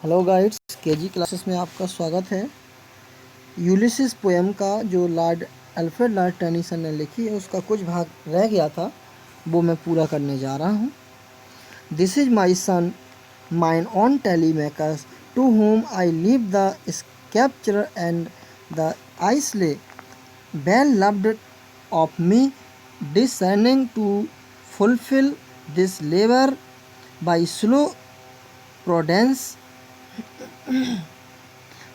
Hello guides, KG classes में आपका स्वागत है। यूलिसिस पोएम का जो अल्फ्रेड लॉर्ड टेनिसन ने लिखी है उसका कुछ भाग रह गया था, वो मैं पूरा करने जा रहा हूँ। This is my son mine own Telemachus to whom I leave the sceptre and the isle, well loved of me, discerning to fulfill this labor by slow prudence,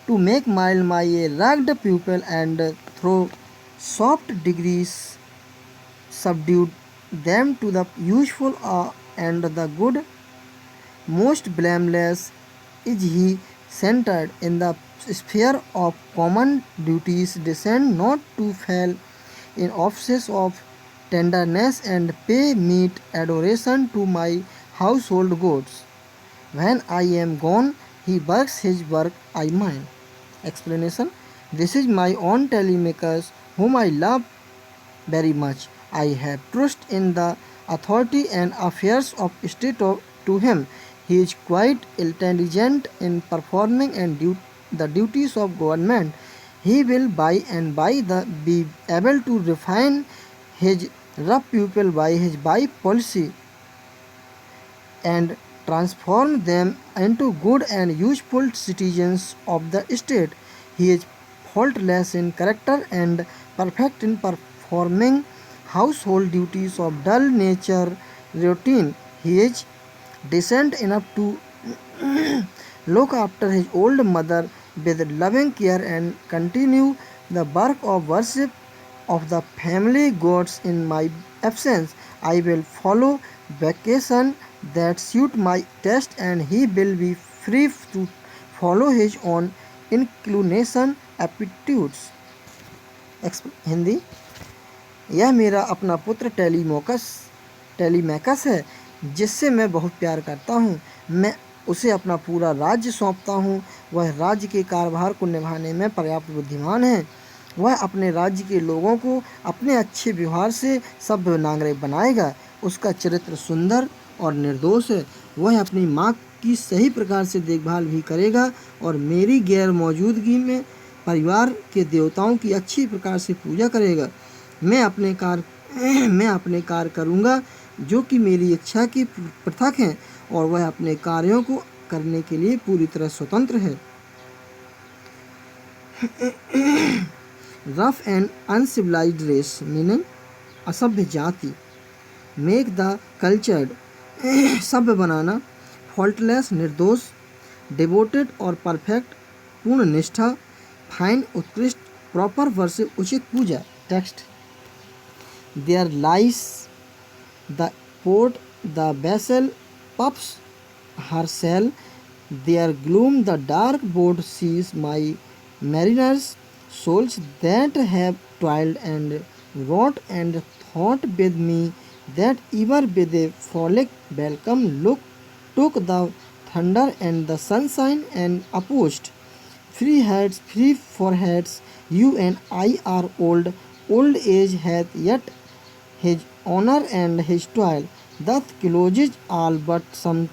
to make mild my rugged pupil, and through soft degrees subdued them to the useful and the good. Most blameless is he, centered in the sphere of common duties, descend not to fail in offices of tenderness, and pay meet adoration to my household gods. When I am gone, he works his work, I mine. Explanation: This is my own Telemachus, whom I love very much. I have trust in the authority and affairs of state to him. He is quite intelligent in performing the duties of government. He will by and by be able to refine his rough pupil by his by policy and transform them into good and useful citizens of the state. He is faultless in character and perfect in performing household duties of dull nature routine. He is decent enough to look after his old mother with loving care and continue the work of worship of the family gods in my absence. I will follow vacation that suit my taste, and he will be free to follow his own inclination aptitudes. Hindi: यह मेरा अपना पुत्र टेलीमैकस है, जिससे मैं बहुत प्यार करता हूँ। मैं उसे अपना पूरा राज्य सौंपता हूँ। वह राज्य के कार्यभार को निभाने में पर्याप्त बुद्धिमान है। वह अपने राज्य के लोगों को अपने अच्छे व्यवहार से सभ्य नागरिक बनाएगा। उसका चरित्र सुंदर और निर्दोष है। वह अपनी माँ की सही प्रकार से देखभाल भी करेगा और मेरी गैर मौजूदगी में परिवार के देवताओं की अच्छी प्रकार से पूजा करेगा। मैं अपने कार्य करूँगा जो कि मेरी इच्छा की पृथक हैं, और वह अपने कार्यों को करने के लिए पूरी तरह स्वतंत्र है। Rough and uncivilized race meaning असभ्य जाति। मेक द कल्चर्ड सभ्य बनाना। फॉल्टलेस निर्दोष। डिवोटेड और परफेक्ट पूर्ण निष्ठा। फाइन उत्कृष्ट। प्रॉपर वर्शिप उचित पूजा। Text: there lies the port, the vessel puffs her sail, there gloom the dark boat sees my mariners' souls that have toiled and wrought and thought with me, that ever with a frolic welcome look took the thunder and the sunshine and opposed. Free heads, free foreheads, you and I are old. Old age hath yet his honor and his toil, doth closes all but some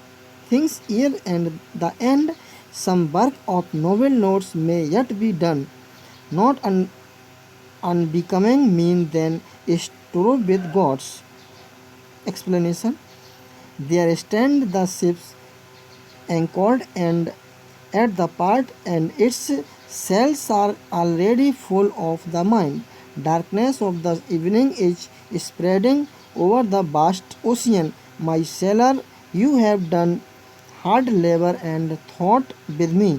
things ere and the end. Some work of noble notes may yet be done, not unbecoming mean than strove with gods. Explanation: There stand the ships anchored and at the port, and its sails are already full of the mind. Darkness of the evening is spreading over the vast ocean. My sailor, you have done hard labor and thought with me.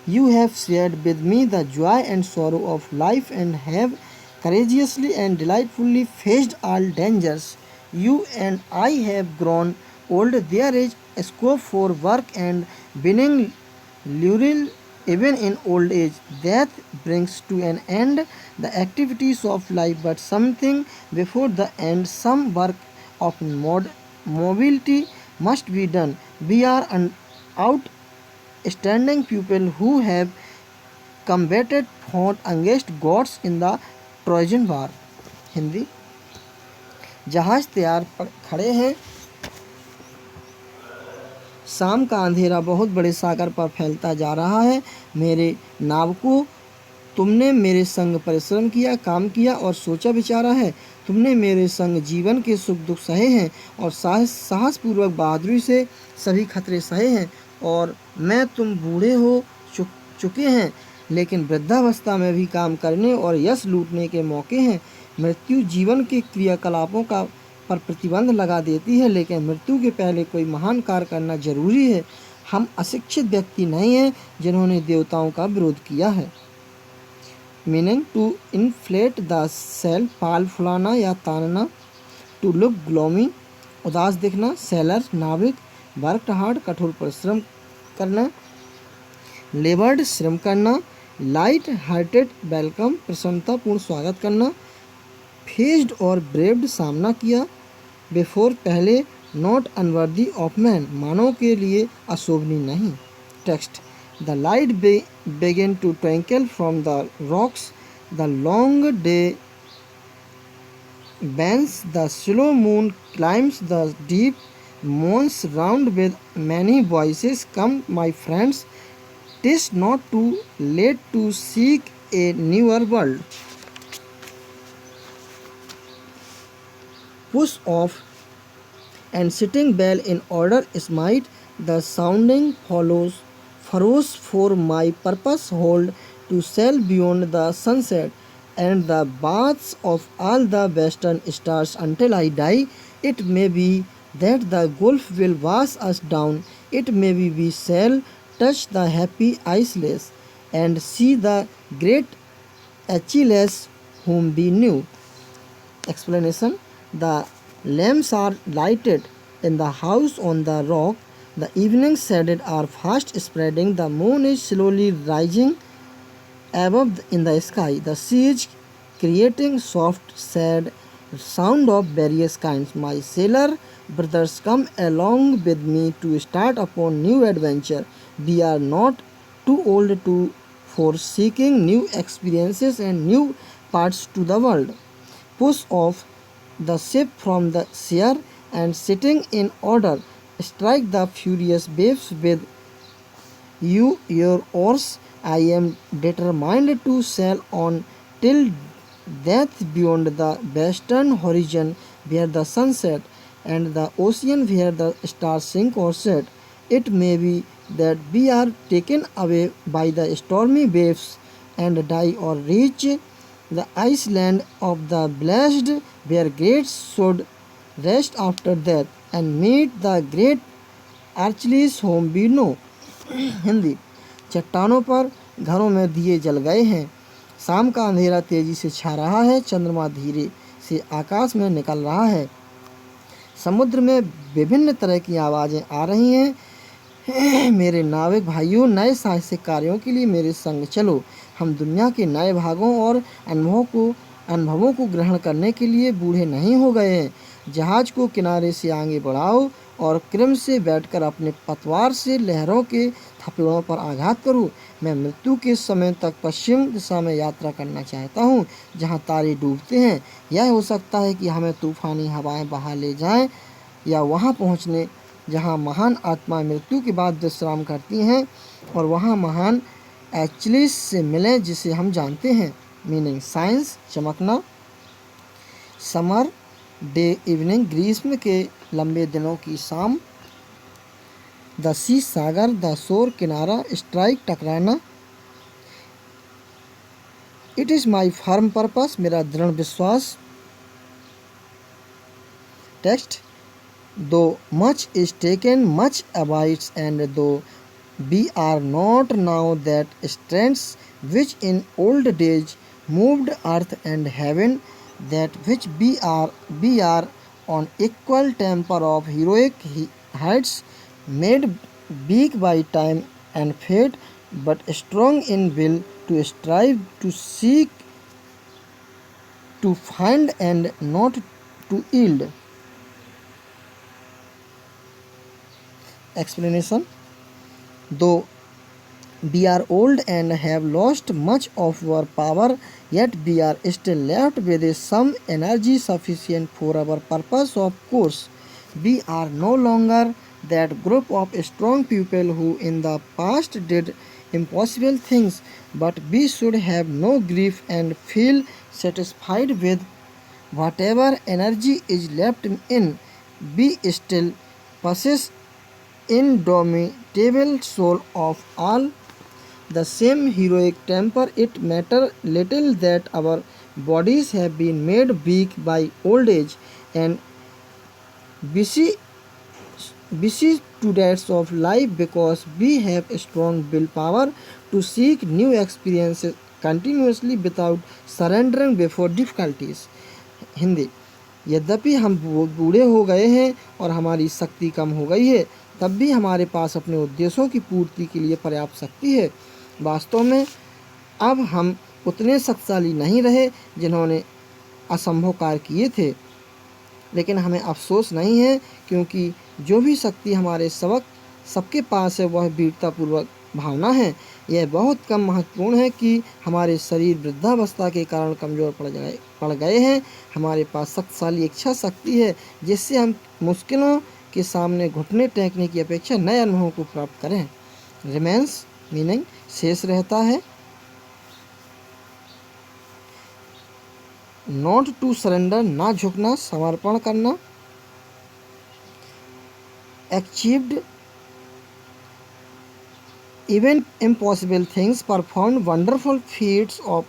You have shared with me the joy and sorrow of life, and have courageously and delightfully faced all dangers. You and I have grown old. There is scope for work and winning laurel even in old age. Death brings to an end the activities of life, but something before the end, some work of mobility must be done. We are an outstanding people who have combated, fought against gods in the Trojan War. Hindi: जहाज तैयार खड़े हैं, शाम का अंधेरा बहुत बड़े सागर पर फैलता जा रहा है। मेरे नाविकों, तुमने मेरे संग परिश्रम किया, काम किया और सोचा विचारा है। तुमने मेरे संग जीवन के सुख दुख सहे हैं और साहसपूर्वक बहादुरी से सभी खतरे सहे हैं। और मैं तुम बूढ़े हो चुके हैं, लेकिन वृद्धावस्था में भी काम करने और यश लूटने के मौके हैं। मृत्यु जीवन के क्रियाकलापों का पर प्रतिबंध लगा देती है, लेकिन मृत्यु के पहले कोई महान कार्य करना जरूरी है। हम अशिक्षित व्यक्ति नहीं हैं जिन्होंने देवताओं का विरोध किया है। Meaning to inflate the self, पाल फुलाना या तानना। टू लुक ग्लोमी, उदास दिखना। सेलर, नाविक। वर्कड हार्ड, कठोर परिश्रम करना। लेबर्ड, श्रम करना। लाइट हार्टेड, वेलकम, प्रसन्नतापूर्ण स्वागत करना। फेस्ड और ब्रेव्ड, सामना किया। बिफोर, पहले। नॉट अनवर्दी ऑफ मैन, मानव के लिए अशोभनीय नहीं। Text. The light began to twinkle from the rocks. The long day bends. The slow moon climbs the deep. Moons round with many voices. Come, my friends, 'tis not too late to seek a newer world. Push off and sitting bell in order smite. The sounding follows furrows for my purpose hold to sail beyond the sunset and the baths of all the western stars until I die. It may be that the gulf will wash us down. It may be we shall touch the happy iceless and see the great Achilles whom we knew. Explanation. The lamps are lighted in the house on the rock. The evening shadows are fast spreading. The moon is slowly rising above in the sky. The sea is creating soft, sad sound of various kinds. My sailor brothers, come along with me to start upon new adventure. We are not too old for seeking new experiences and new parts to the world. Push off the ship from the shore and sitting in order, strike the furious waves with your oars. I am determined to sail on till death beyond the western horizon where the sun set and the ocean where the stars sink or set. It may be that we are taken away by the stormy waves and die or reach the iceland of the blessed where greats should rest after death and meet the great Achilles whom we know. Hindi. चट्टानों पर घरों में दिए जल गए हैं। शाम का अंधेरा तेजी से छा रहा है। चंद्रमा धीरे से आकाश में निकल रहा है। समुद्र में विभिन्न तरह की आवाज़ें आ रही हैं। मेरे नाविक भाइयों, नए साहसिक कार्यों के लिए मेरे संग चलो। हम दुनिया के नए भागों और अनुभवों को ग्रहण करने के लिए बूढ़े नहीं हो गए हैं। जहाज को किनारे से आगे बढ़ाओ और क्रम से बैठकर अपने पतवार से लहरों के थपेड़ों पर आघात करो। मैं मृत्यु के समय तक पश्चिम दिशा में यात्रा करना चाहता हूँ, जहाँ तारे डूबते हैं। यह हो सकता है कि हमें तूफानी हवाएं बहा ले जाएं, या वहाँ पहुँचने जहाँ महान आत्मा मृत्यु के बाद विश्राम करती हैं और वहाँ महान एचिलिस से मिलें जिसे हम जानते हैं। मीनिंग। साइंस, चमकना। समर डे, इवनिंग, ग्रीष्म के लंबे दिनों की शाम। The C, Sagar. The shore, किनारा। स्ट्राइक, टकराना। It is my firm purpose, मेरा दृढ़ विश्वास। Text. Though much is taken, much abides, and though we are not now that strengths which in old days moved earth and heaven, that which we are on equal temper of heroic heights, made weak by time and fate, but strong in will to strive, to seek, to find, and not to yield. Explanation. Though we are old and have lost much of our power, yet we are still left with some energy sufficient for our purpose of course. We are no longer that group of strong people who in the past did impossible things, but we should have no grief and feel satisfied with whatever energy is left in. We still possess indomitable soul of all the same heroic temper. It matters little that our bodies have been made weak by old age and vicissitudes of life, because we have a strong willpower to seek new experiences continuously without surrendering before difficulties. Hindi. यद्यपि हम बूढ़े हो गए हैं और हमारी शक्ति कम हो गई है, तब भी हमारे पास अपने उद्देश्यों की पूर्ति के लिए पर्याप्त शक्ति है। वास्तव में अब हम उतने शक्तिशाली नहीं रहे जिन्होंने असंभव कार्य किए थे, लेकिन हमें अफसोस नहीं है, क्योंकि जो भी शक्ति हमारे सबके पास है वह वीरतापूर्वक भावना है। यह बहुत कम महत्वपूर्ण है कि हमारे शरीर वृद्धावस्था के कारण कमज़ोर पड़ गए हैं। हमारे पास शक्तिशाली इच्छा शक्ति है जिससे हम मुश्किलों के सामने घुटने टेकने की अपेक्षा नए अनुभवों को प्राप्त करें। रिमेंस मीनिंग शेष रहता है। नॉट टू सरेंडर ना झुकना, समर्पण करना। Achieved even impossible things, performed wonderful feats of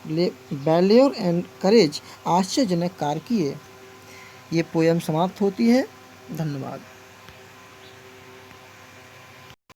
valor and courage, आश्चर्यजनक कार्य किए। ये पोयम समाप्त होती है। धन्यवाद।